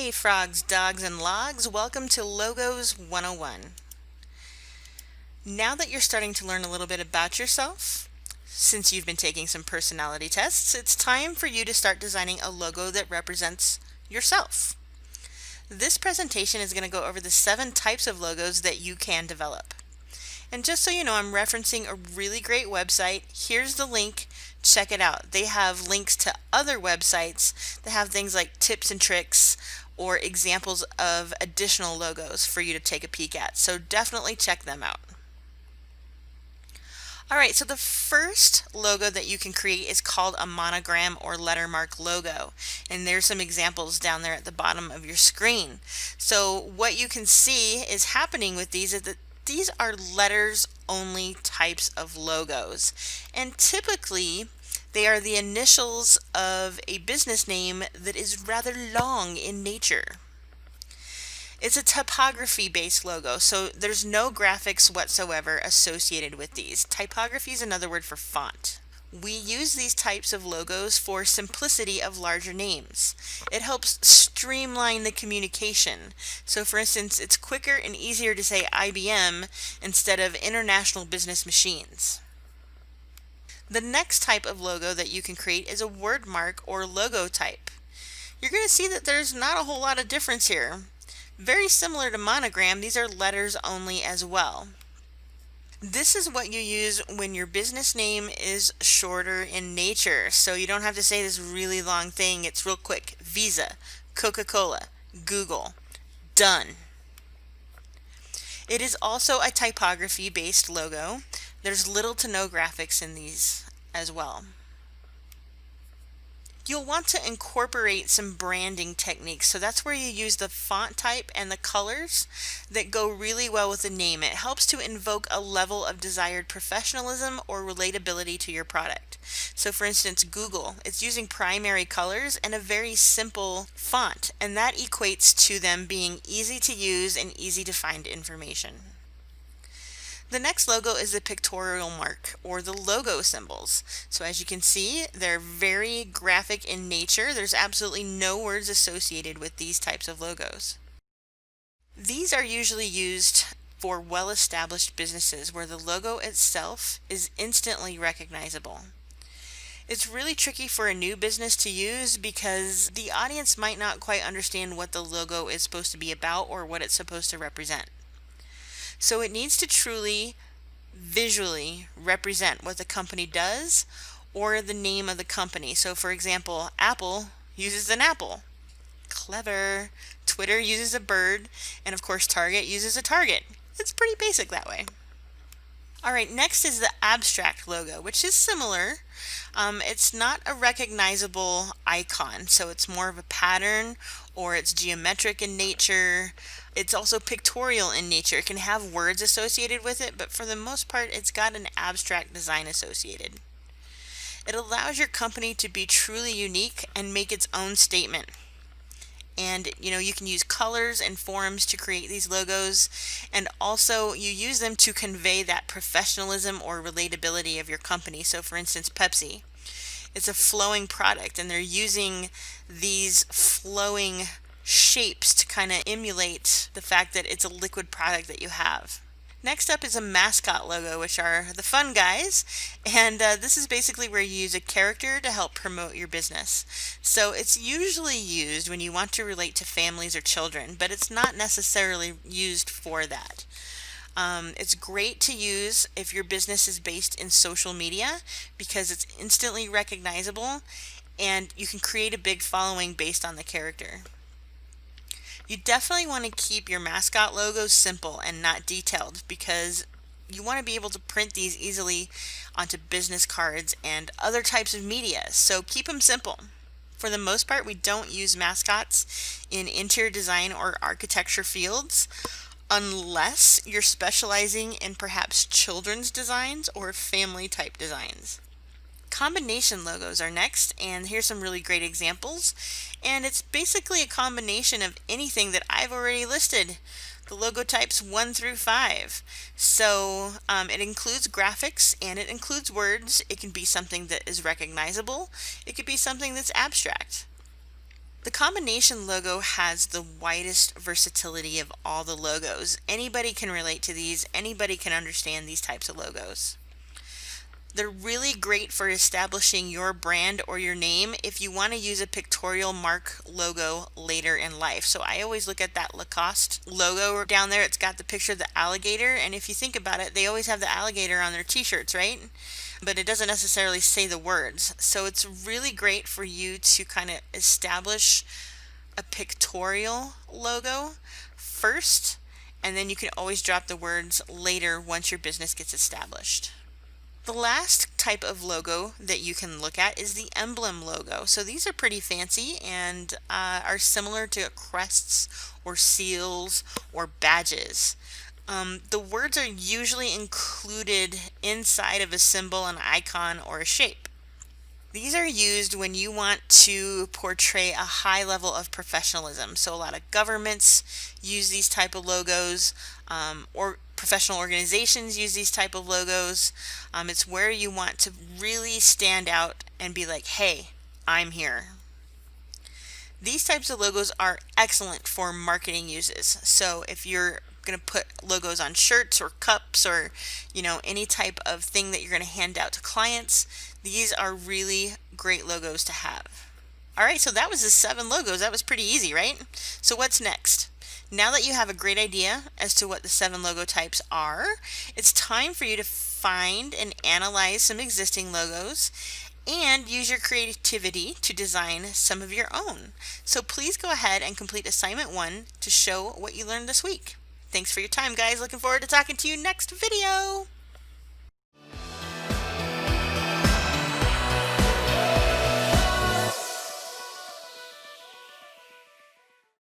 Hey frogs, dogs, and logs, welcome to Logos 101. Now that you're starting to learn a little bit about yourself, since you've been taking some personality tests, it's time for you to start designing a logo that represents yourself. This presentation is going to go over the 7 types of logos that you can develop. And just so you know, I'm referencing a really great website. Here's the link. Check it out. They have links to other websites that have things like tips and tricks or examples of additional logos for you to take a peek at. So definitely check them out. Alright, so the first logo that you can create is called a monogram or lettermark logo. And there's some examples down there at the bottom of your screen. So what you can see is happening with these is that these are letters only types of logos. And typically they are the initials of a business name that is rather long in nature. It's a typography based logo, so there's no graphics whatsoever associated with these. Typography is another word for font. We use these types of logos for simplicity of larger names. It helps streamline the communication. So for instance, it's quicker and easier to say IBM instead of International Business Machines. The next type of logo that you can create is a wordmark or logo type. You're going to see that there's not a whole lot of difference here. Very similar to monogram, these are letters only as well. This is what you use when your business name is shorter in nature, so you don't have to say this really long thing. It's real quick. Visa, Coca-Cola, Google, done. It is also a typography-based logo. There's little to no graphics in these as well. You'll want to incorporate some branding techniques, so that's where you use the font type and the colors that go really well with the name. It helps to invoke a level of desired professionalism or relatability to your product. So for instance, Google, it's using primary colors and a very simple font, and that equates to them being easy to use and easy to find information. The next logo is the pictorial mark, or the logo symbols. So as you can see, they're very graphic in nature. There's absolutely no words associated with these types of logos. These are usually used for well-established businesses where the logo itself is instantly recognizable. It's really tricky for a new business to use because the audience might not quite understand what the logo is supposed to be about or what it's supposed to represent. So it needs to truly visually represent what the company does or the name of the company. So for example, Apple uses an apple. Clever. Twitter uses a bird, and of course Target uses a target. It's pretty basic that way. Alright, next is the abstract logo, which is similar. It's not a recognizable icon, so it's more of a pattern or it's geometric in nature. It's also pictorial in nature. It can have words associated with it, but for the most part it's got an abstract design associated. It allows your company to be truly unique and make its own statement. And you can use colors and forms to create these logos, and also you use them to convey that professionalism or relatability of your company. So for instance, Pepsi, it's a flowing product and they're using these flowing shapes to kind of emulate the fact that it's a liquid product that you have. Next up is a mascot logo, which are the fun guys, and this is basically where you use a character to help promote your business. So it's usually used when you want to relate to families or children, but it's not necessarily used for that. It's great to use if your business is based in social media because it's instantly recognizable and you can create a big following based on the character. You definitely want to keep your mascot logos simple and not detailed because you want to be able to print these easily onto business cards and other types of media, so keep them simple. For the most part, we don't use mascots in interior design or architecture fields unless you're specializing in perhaps children's designs or family type designs. Combination logos are next, and here's some really great examples, and it's basically a combination of anything that I've already listed, the logo types 1 through 5. So it includes graphics and it includes words. It can be something that is recognizable. It could be something that's abstract. The combination logo has the widest versatility of all the logos. Anybody can relate to these, anybody can understand these types of logos. They're really great for establishing your brand or your name if you want to use a pictorial mark logo later in life. So I always look at that Lacoste logo down there. It's got the picture of the alligator, and if you think about it, they always have the alligator on their t-shirts, right? But it doesn't necessarily say the words. So it's really great for you to kind of establish a pictorial logo first, and then you can always drop the words later once your business gets established. The last type of logo that you can look at is the emblem logo. So these are pretty fancy and are similar to crests or seals or badges. The words are usually included inside of a symbol, an icon, or a shape. These are used when you want to portray a high level of professionalism. So a lot of governments use these type of logos, or professional organizations use these type of logos. It's where you want to really stand out and be like, hey, I'm here. These types of logos are excellent for marketing uses. So if you're going to put logos on shirts or cups or any type of thing that you're going to hand out to clients, these are really great logos to have. All right, so that was the 7 logos. That was pretty easy, right? So what's next? Now that you have a great idea as to what the 7 logo types are, it's time for you to find and analyze some existing logos and use your creativity to design some of your own. So please go ahead and complete assignment 1 to show what you learned this week. Thanks for your time, guys. Looking forward to talking to you next video.